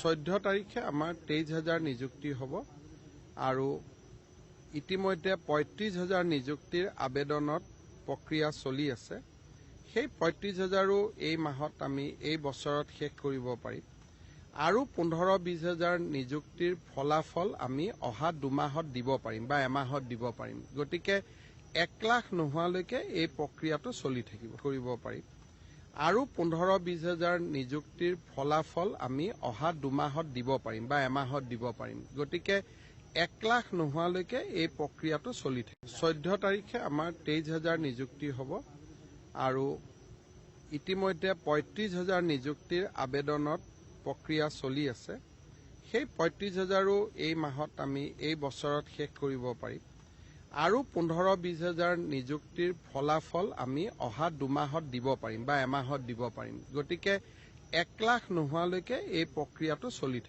14 তাৰিখে আমাৰ 23,000 নিযুক্তি হ'ব আৰু ইতিমধ্যে 35,000 নিযুক্তিৰ আবেদনত প্ৰক্ৰিয়া চলি আছে। সেই 35,000ও এই মাহত আমি এই বছৰত শেষ কৰিব পাৰিম আৰু 15-20,000 নিযুক্তিৰ ফলাফল আমি অহা 2 মাহত দিব পাৰিম বা এমাহত দিব পাৰিম। গতিকে 1 লাখ নোহোৱালৈকে এই প্ৰক্ৰিয়াটো চলি থাকিব কৰিব পাৰিম আৰু 15-20,000 নিযুক্তিৰ ফলাফল আমি অহা 2 মাহত দিব পাৰিম বা এমাহত দিব পাৰিম। গতিকে 1 লাখ নোহোৱালৈকে এই প্ৰক্ৰিয়াটো চলি থাকিব। 14 তাৰিখে আমাৰ 23,000 নিযুক্তি হ'ব আৰু ইতিমধ্যে 35,000 নিযুক্তিৰ আবেদনত প্ৰক্ৰিয়া চলি আছে। সেই 35,000ও এই মাহত আমি এই বছৰত শেষ কৰিব পাৰিম আৰু 15-20,000 নিযুক্তিৰ ফলাফল আমি অহা 2 মাহত দিব পাৰিম বা এমাহত দিব পাৰিম। গতিকে 1 লাখ নোহোৱালৈকে এই প্ৰক্ৰিয়াটো চলি থাকিব।